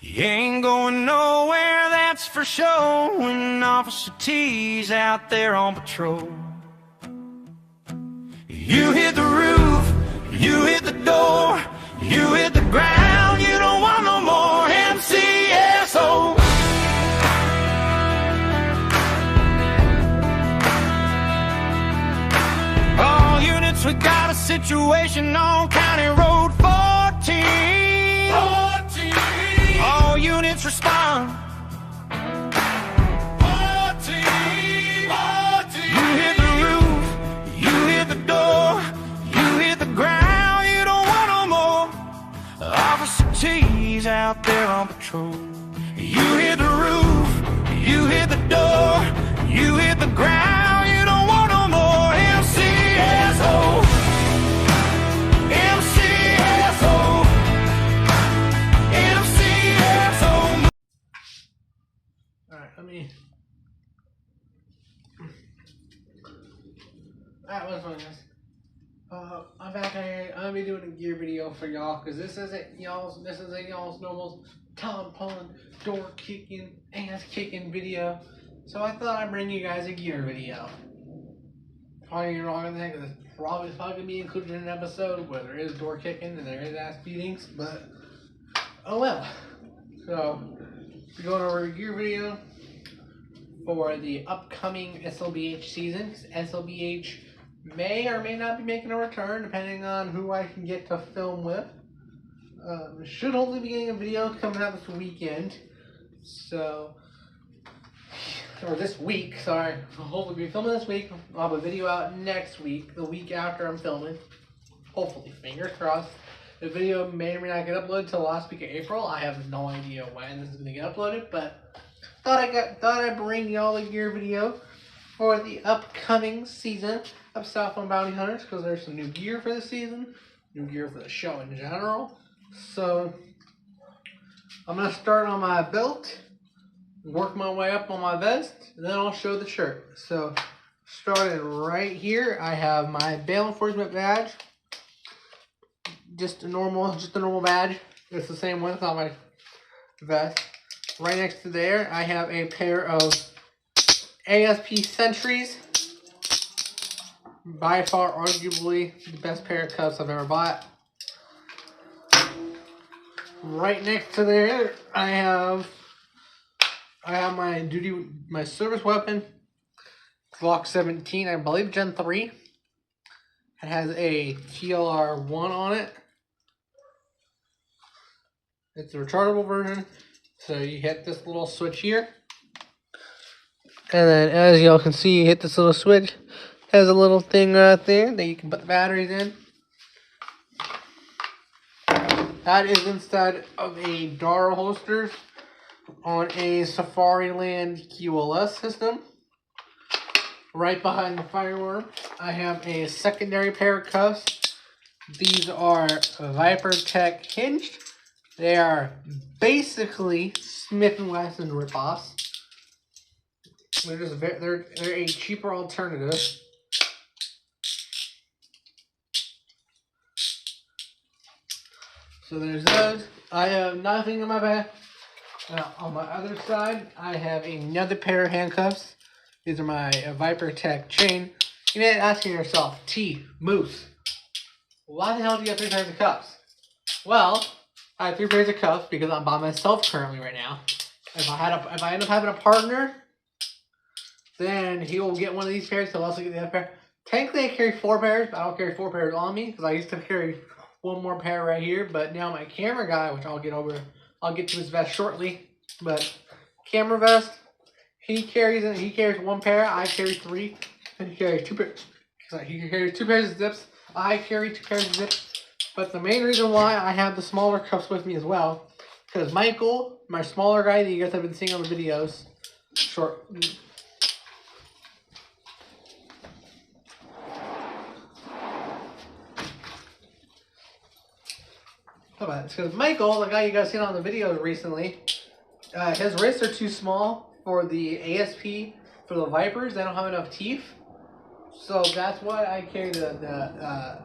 You ain't going nowhere, that's for sure, when Officer T's out there on patrol. You hit the roof, you hit the door, you hit the ground, you don't want no more MCSO. All units, we got a situation on County Road 14. All units respond. 14. You hit the roof, you hit the door, you hit the ground, you don't want no more. Officer T's out there on patrol. You hit the roof, you hit the door, you hit the ground, you don't want no more MCSO. MCSO. MCSO. Alright, Alright, what's going on, guys? I'm back here. I'm gonna be doing a gear video for y'all, because this isn't y'all's normal Tom pulling, door kicking, ass kicking video. So I thought I'd bring you guys a gear video. Probably wrong in that, because it's probably gonna be included in an episode where there is door kicking and there is ass beatings, but oh well. So we're going over a gear video for the upcoming SLBH season. SLBH may or may not be making a return depending on who I can get to film with. Should hopefully be getting a video coming out this weekend. So, or this week, sorry. I'll hopefully be filming this week. I'll have a video out next week, the week after I'm filming. Hopefully, fingers crossed. The video may or may not get uploaded till last week of April. I have no idea when this is gonna get uploaded, but thought I'd bring y'all a gear video for the upcoming season of Southland Bounty Hunters, because there's some new gear for the season, new gear for the show in general. So I'm gonna start on my belt, work my way up on my vest, and then I'll show the shirt. So starting right here, I have my bail enforcement badge. Just a normal badge. It's the same one, it's on my vest. Right next to there, I have a pair of ASP Sentries. By far, arguably, the best pair of cuffs I've ever bought. Right next to there, I have my service weapon, Glock 17, I believe Gen 3. It has a TLR-1 on it. It's a rechargeable version, so you hit this little switch here. And then, as y'all can see, you hit this little switch. It has a little thing right there that you can put the batteries in. That is inside of a Dara holster on a Safariland QLS system. Right behind the firearm, I have a secondary pair of cuffs. These are Viper Tech hinged. They are basically Smith & Wesson ripoffs. They're a cheaper alternative. So there's those. I have nothing in my bag. Now on my other side, I have another pair of handcuffs. These are my Viper Tech chain. You may be asking yourself, T, Moose, why the hell do you have 3 pairs of cuffs? Well, I have 3 pairs of cuffs because I'm by myself currently right now. If I end up having a partner, then he will get one of these pairs. He'll also get the other pair. Technically, I carry 4 pairs, but I don't carry 4 pairs on me because I used to carry one more pair right here. But now my camera guy, which I'll get to his vest shortly. But camera vest, he carries 1 pair. I carry 3, and he carries 2 pairs. He carries 2 pairs of zips. I carry 2 pairs of zips. But the main reason why I have the smaller cuffs with me as well, because Michael, my smaller guy that you guys have been seeing on the videos, because Michael, the guy you guys seen on the videos recently, his wrists are too small for the ASP, for the Vipers. They don't have enough teeth. So that's why I carry the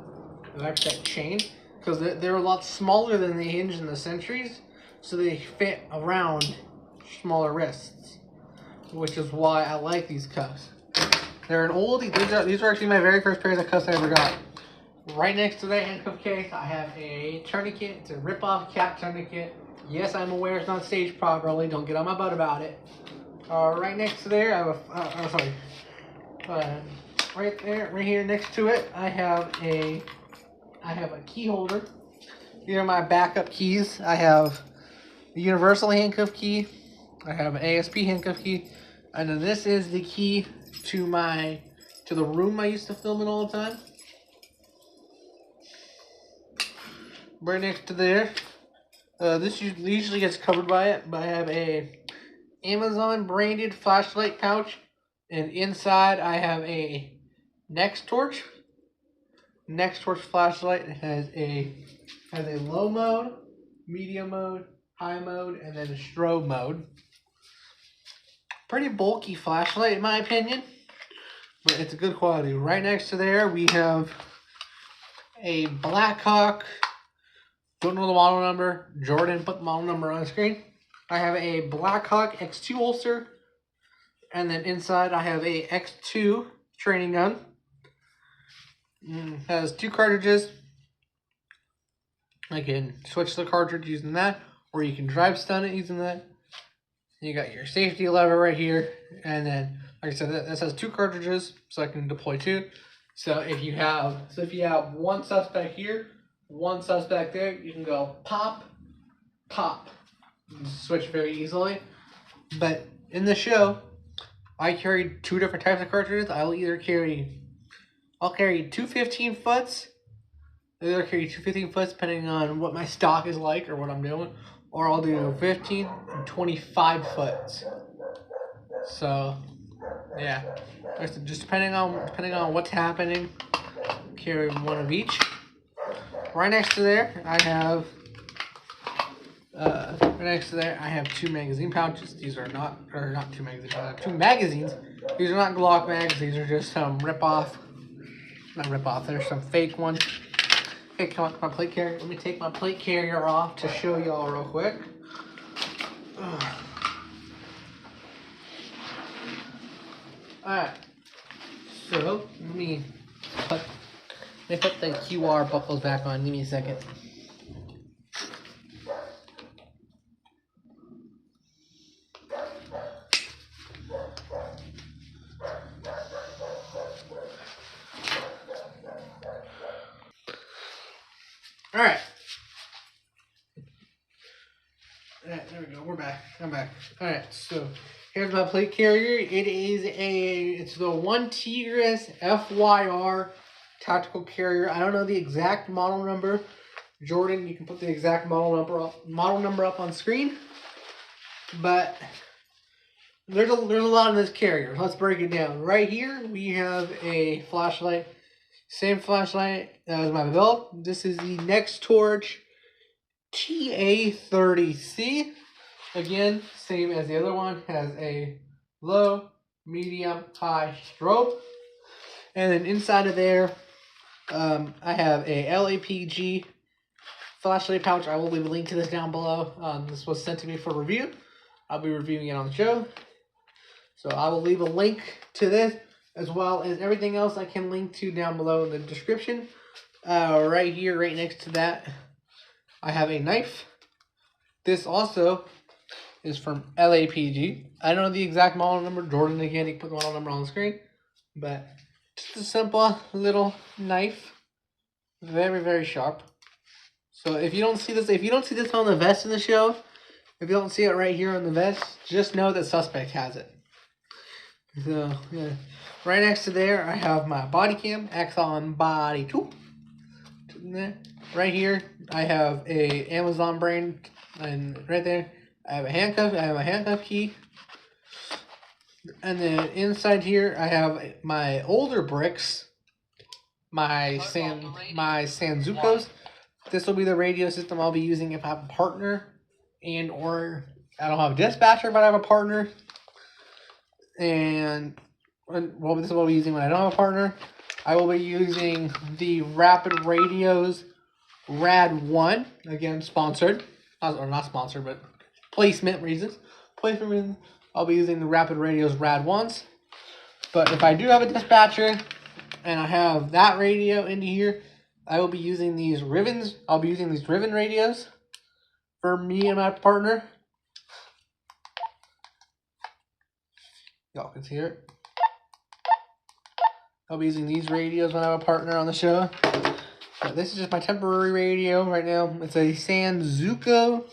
Viper Tech chain, because they're a lot smaller than the hinge and the sentries. so they fit around smaller wrists, which is why I like these cuffs. They're an oldie. These are actually my very first pairs of cuffs I ever got. Right next to that handcuff case, I have a tourniquet. It's a rip-off cap tourniquet. Yes, I'm aware it's not staged properly. Don't get on my butt about it. Right next to there, I have a right there, right here next to it, I have a key holder. These are my backup keys. I have the universal handcuff key. I have an ASP handcuff key, and then this is the key to the room I used to film in all the time. Right next to there, this usually gets covered by it, but I have a Amazon branded flashlight pouch, and inside I have a Next Torch flashlight. It has a low mode, medium mode, high mode, and then a strobe mode. Pretty bulky flashlight in my opinion, but it's a good quality. Right next to there we have a Blackhawk. Don't know the model number. Jordan put the model number on the screen. I have a Blackhawk X2 holster, and then inside I have a X2 training gun. It has 2 cartridges. I can switch the cartridge using that, or you can drive stun it using that. You got your safety lever right here, and then, like I said, this has 2 cartridges, so I can deploy 2. So if you have one suspect here, one suspect there, you can go pop, pop. You can switch very easily. But in the show, I carried 2 different types of cartridges. I'll carry 2 15-foots. I'll either carry 2 15-foots depending on what my stock is like or what I'm doing, or I'll do 15 and 25-foots. So yeah, just depending on what's happening, carry one of each. Right next to there, I have 2 magazine pouches. These are not 2 magazine pouches. I have 2 magazines. These are not Glock mags. These are just some not rip-off. There's some fake ones. Okay, come on, my plate carrier. Let me take my plate carrier off to show y'all real quick. Alright, so let me put the QR buckles back on. Give me a second. Alright. Alright, there we go. We're back. I'm back. Alright, so here's my plate carrier. It's the 1 Tigris FYR tactical carrier. I don't know the exact model number. Jordan, you can put the exact model number up on screen. But there's a lot in this carrier. Let's break it down. Right here we have a flashlight. Same flashlight as my belt. This is the Next Torch TA30C. Again, same as the other one. Has a low, medium, high strobe. And then inside of there, I have a LAPG flashlight pouch. I will leave a link to this down below. This was sent to me for review. I'll be reviewing it on the show. So I will leave a link to this, as well as everything else I can link to down below in the description. Right here, right next to that, I have a knife. This also is from LAPG. I don't know the exact model number. Jordan, again, he put the model number on the screen. But just a simple little knife. Very, very sharp. So if you don't see this on the vest in the show, if you don't see it right here on the vest, just know that suspect has it. So, yeah. Right next to there, I have my body cam, Axon Body 2. Right here, I have a Amazon brand, and right there, I have a handcuff key. And then inside here, I have my older bricks, my Sanzukos. This will be the radio system I'll be using if I have a partner, and or I don't have a dispatcher, but I have a partner. And well, this is what I'll be using when I don't have a partner. I will be using the Rapid Radios Rad 1, again sponsored. not sponsor, but placement reasons. I'll be using the Rapid Radio's Rad 1s. But if I do have a dispatcher and I have that radio into here, I will be using these ribbons. I'll be using these ribbon radios for me and my partner. Y'all can hear it. I'll be using these radios when I have a partner on the show. But this is just my temporary radio right now. It's a Sanzuko.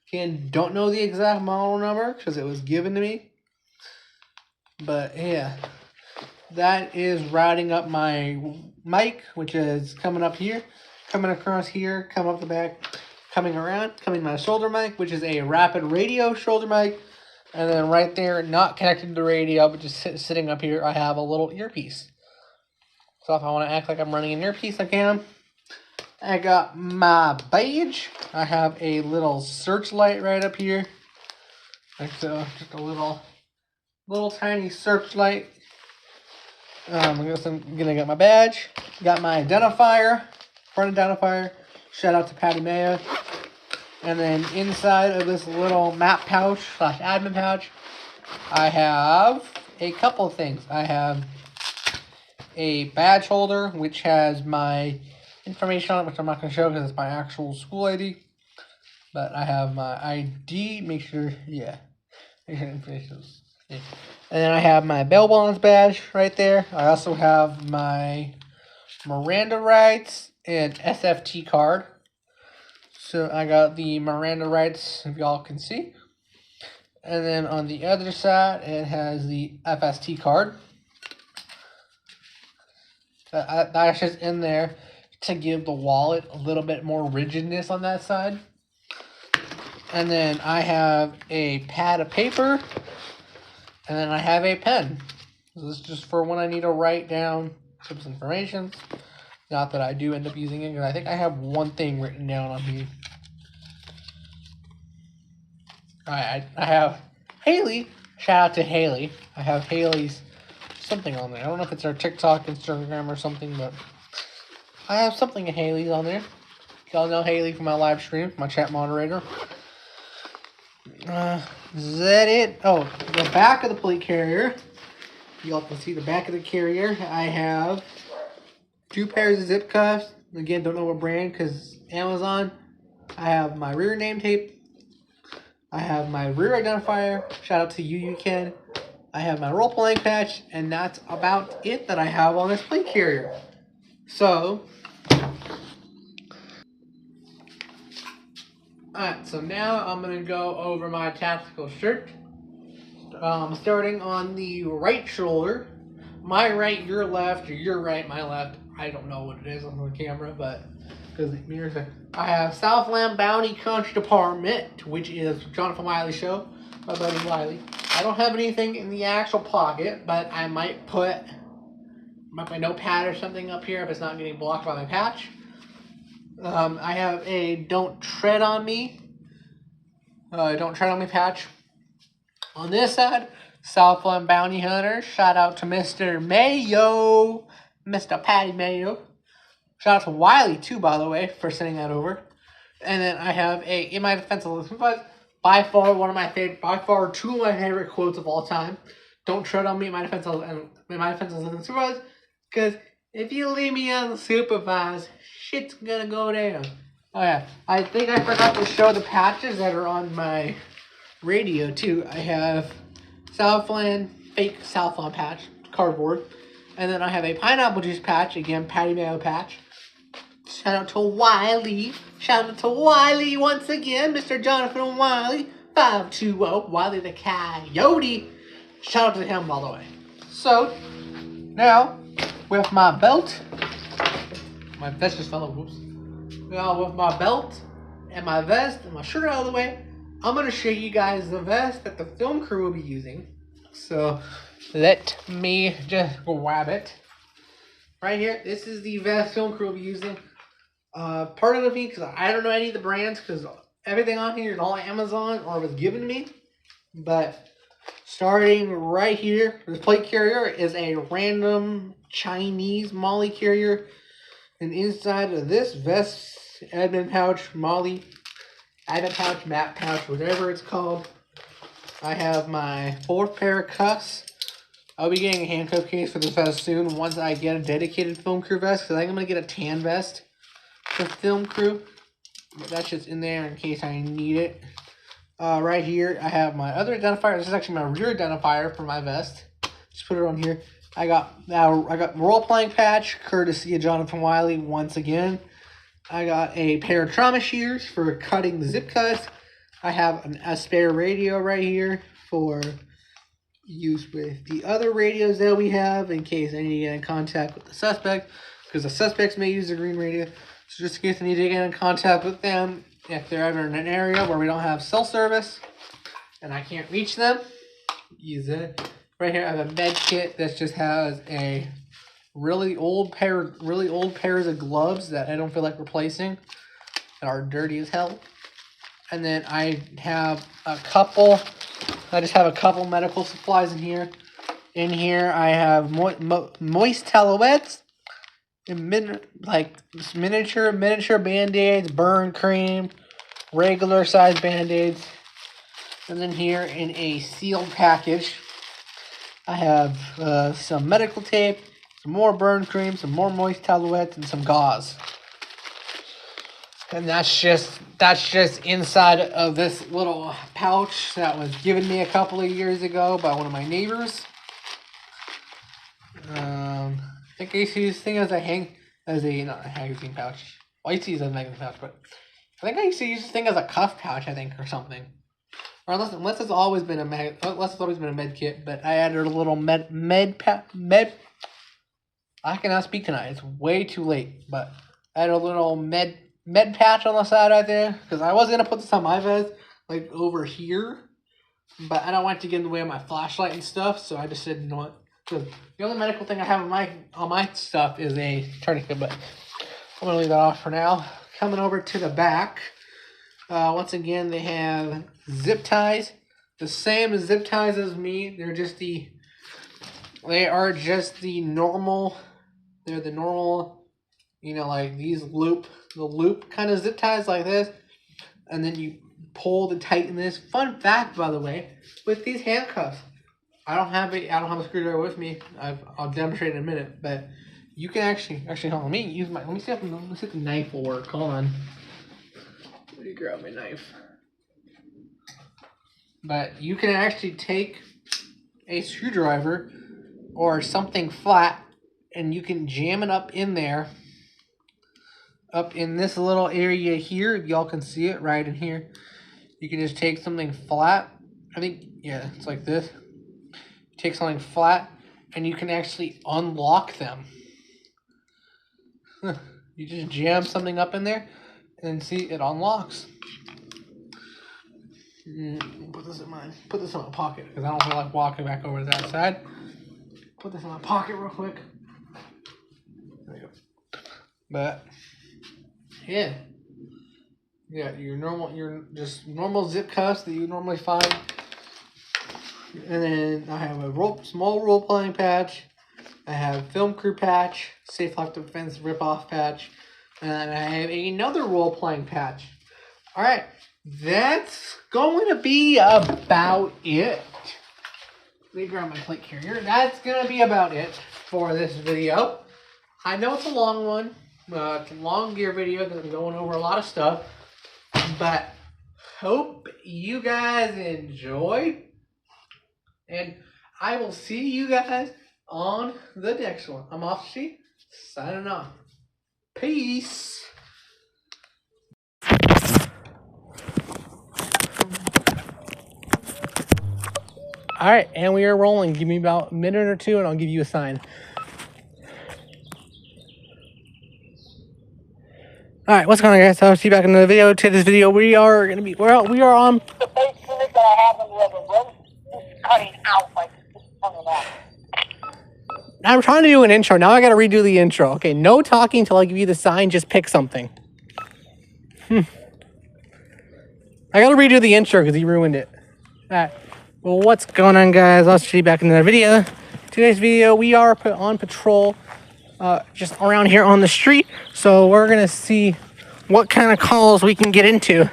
Again, don't know the exact model number because it was given to me. But yeah, that is routing up my mic, which is coming up here, coming across here, coming up the back, coming around, coming my shoulder mic, which is a Rapid Radio shoulder mic. And then right there, not connected to the radio, but just sitting up here, I have a little earpiece. So if I want to act like I'm running an earpiece, I can. I got my badge. I have a little searchlight right up here. So just a little tiny searchlight. I guess I'm gonna get my badge. Got my identifier, front identifier. Shout out to Patty Mayo. And then inside of this little map pouch / admin pouch, I have a couple of things. I have a badge holder, which has my information on it, which I'm not going to show because it's my actual school ID. But I have my ID, make sure information. Yeah. And then I have my bail bonds badge right there. I also have my Miranda rights and SFT card. So I got the Miranda rights, if y'all can see. And then on the other side, it has the FST card. That's just in there to give the wallet a little bit more rigidness on that side. And then I have a pad of paper. And then I have a pen. So this is just for when I need to write down some information. Not that I do end up using it, because I think I have one thing written down on here. I have Haley. Shout out to Haley. I have Haley's something on there. I don't know if it's our TikTok, Instagram, or something, but I have something of Haley's on there. Y'all know Haley from my live stream, my chat moderator. Is that it? Oh, the back of the plate carrier. Y'all can see the back of the carrier. I have 2 pairs of zip cuffs. Again, don't know what brand because Amazon. I have my rear name tape. I have my rear identifier. Shout out to you Ken. I have my roll playing patch, and that's about it that I have on this plate carrier. So, alright, so now I'm going to go over my tactical shirt. Starting on the right shoulder. My right, your left, or your right, my left. I don't know what it is on the camera, but because the mirrors are. I have Southland Bounty Country Department, which is Jonathan Wiley's show, my buddy Wiley. I don't have anything in the actual pocket, but I might put my notepad or something up here if it's not getting blocked by my patch. I have a Don't Tread on Me. Don't Tread on Me patch. On this side, Southland Bounty Hunter. Shout out to Mr. Mayo. Mr. Patty Mayo. Shout out to Wiley, too, by the way, for sending that over. And then I have a In My Defense of the by far one of my favorite, by far 2 of my favorite quotes of all time. Don't tread on me in my defense of unsupervised, because if you leave me unsupervised, shit's gonna go down. Oh yeah, I think I forgot to show the patches that are on my radio too. I have Southland, fake Southland patch, cardboard. And then I have a pineapple juice patch, again, Patty Mayo patch. Shout out to Wiley. Shout out to Wiley once again, Mr. Jonathan Wiley. 520, Wiley the Coyote. Shout out to him, by the way. So, now, with my belt, my vest just fell over, whoops. Now, with my belt and my vest and my shirt out of the way, I'm going to show you guys the vest that the film crew will be using. So, let me just grab it. Right here, this is the vest film crew will be using. Part of me, because I don't know any of the brands, because everything on here is all Amazon or was given to me. But starting right here, this plate carrier is a random Chinese Molly carrier. And inside of this vest admin pouch Molly advent pouch, map pouch, whatever it's called. I have my 4th pair of cuffs. I'll be getting a handcuff case for this vest soon once I get a dedicated film crew vest, because I think I'm going to get a tan vest for film crew. But that's just in there in case I need it. Right here, I have my other identifier. This is actually my rear identifier for my vest. Just put it on here. I got role-playing patch, courtesy of Jonathan Wiley once again. I got a pair of trauma shears for cutting the zip cuts. I have a spare radio right here for use with the other radios that we have in case I need to get in contact with the suspect, because the suspects may use the green radio. So just in case I need to get in contact with them, if they're ever in an area where we don't have cell service and I can't reach them, use it. Right here I have a med kit that just has a really old pairs of gloves that I don't feel like replacing that are dirty as hell. And then I have a couple medical supplies in here. In here I have moist towelettes and miniature band-aids, burn cream, regular size band-aids. And then here in a sealed package I have some medical tape, some more burn cream, some more moist towelettes, and some gauze. And that's just inside of this little pouch that was given me a couple of years ago by one of my neighbors. I think I used to use this thing not a magazine pouch. Well, I used to use it as a magazine pouch, but I think I used to use this thing as a cuff pouch, I think, or something. Or unless it's always been a med kit, but I added a little med. I cannot speak tonight. It's way too late, but I added a little med patch on the side right there, because I was gonna put this on my vest, like over here, but I don't want it to get in the way of my flashlight and stuff, so I just said, you know what? So the only medical thing I have on my stuff is a tourniquet, but I'm gonna leave that off for now. Coming over to the back, once again they have zip ties, the same zip ties as me. They're just the normal. They're the normal, like these loop kind of zip ties like this, and then you pull to tighten this. Fun fact, by the way, with these handcuffs, I don't have a screwdriver with me. I'll demonstrate in a minute, but you can actually hold on. Let me see if the knife will work. Hold on. Let me grab my knife. But you can actually take a screwdriver or something flat, and you can jam it up in there, up in this little area here. Y'all can see it right in here. You can just take something flat. I think, yeah, it's like this. Take something flat, and you can actually unlock them. You just jam something up in there, and see, it unlocks. Put this in my pocket, because I don't feel like walking back over to that side. Put this in my pocket real quick. There you go. But yeah, your normal zip cuffs that you normally find. And then I have a small role-playing patch. I have film crew patch, safe lock defense rip-off patch, and I have another role-playing patch. All right, that's going to be about it. Let me grab my plate carrier. That's going to be about it for this video. I know it's a long one. It's a long gear video because I'm going over a lot of stuff. But hope you guys enjoy. And I will see you guys on the next one. I'm Officer signing off. Peace. All right, and we are rolling. Give me about a minute or two, and I'll give you a sign. All right, what's going on, guys? I'll see you back in the video. Today's video, we are on. The face unit that I have on the other road is cutting out like coming out. I'm trying to do an intro. Now I got to redo the intro. Okay, no talking until I give you the sign. Just pick something. I got to redo the intro because he ruined it. All right. Well, what's going on, guys? I'll see you back in the video. Today's video, we are on patrol just around here on the street. So we're going to see what kind of calls we can get into.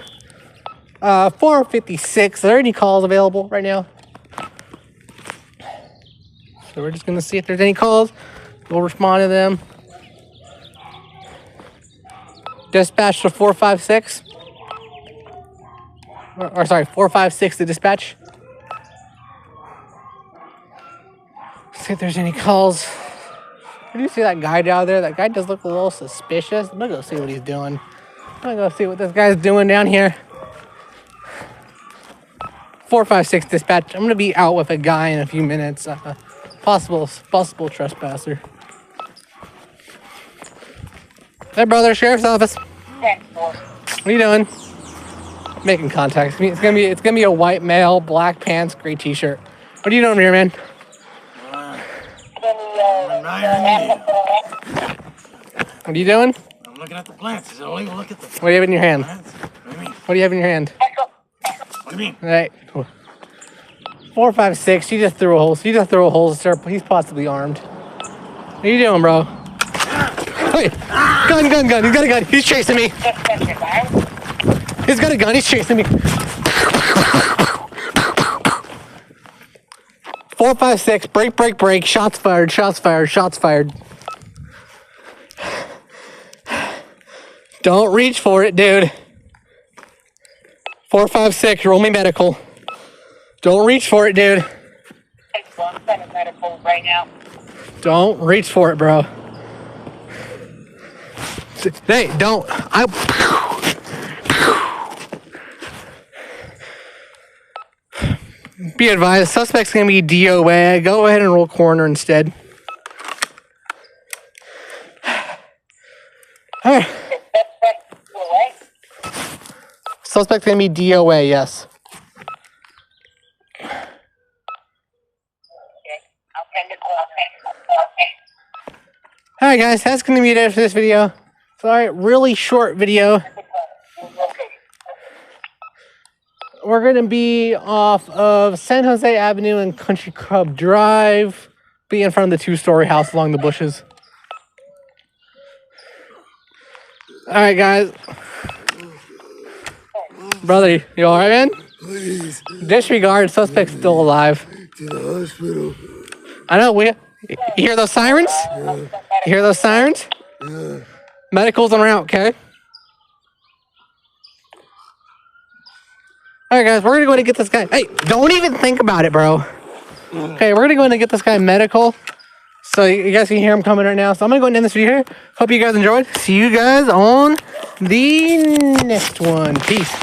4:56. Are there any calls available right now? So we're just gonna see if there's any calls. We'll respond to them. Dispatch to 456. Or sorry, 456 to dispatch. See if there's any calls. Did you see that guy down there? That guy does look a little suspicious. I'm gonna go see what he's doing. I'm gonna go see what this guy's doing down here. 456 dispatch. I'm gonna be out with a guy in a few minutes. Possible trespasser. Hey, brother, sheriff's office. What are you doing? Making contact. It's gonna be a white male, black pants, gray t-shirt. What are you doing here, man? What are you doing? I'm looking at the plants. Is it illegal to look at the What do you have in your hand? plants? What do you mean? What do you have in your hand? What do you mean? All right. 456. He just threw a hole. Sir, he's possibly armed. What are you doing, bro? Wait. Gun. He's got a gun. He's chasing me. He's got a gun. He's chasing me. 456. Break. Shots fired. Don't reach for it, dude. 456. Roll me medical. Don't reach for it, dude. I'm sending medical right now. Don't reach for it, bro. Hey, don't. Be advised, suspect's gonna be DOA. Go ahead and roll coroner instead. Alright. Suspect's gonna be DOA, yes. Alright guys, that's gonna be it for this video. Sorry, really short video. We're gonna be off of San Jose Avenue and Country Club Drive. Be in front of the 2-story house along the bushes. Alright guys. Brother, you alright, man? Please, Disregard, suspect's still alive. to the hospital. I know, you hear those sirens? You hear those sirens? Yeah. Medical's en route, okay? Alright guys, we're gonna go in and get this guy. Hey, don't even think about it, bro. Okay, we're gonna go in and get this guy medical. So you guys can hear him coming right now. So I'm gonna go and end this video here. Hope you guys enjoyed. See you guys on the next one. Peace.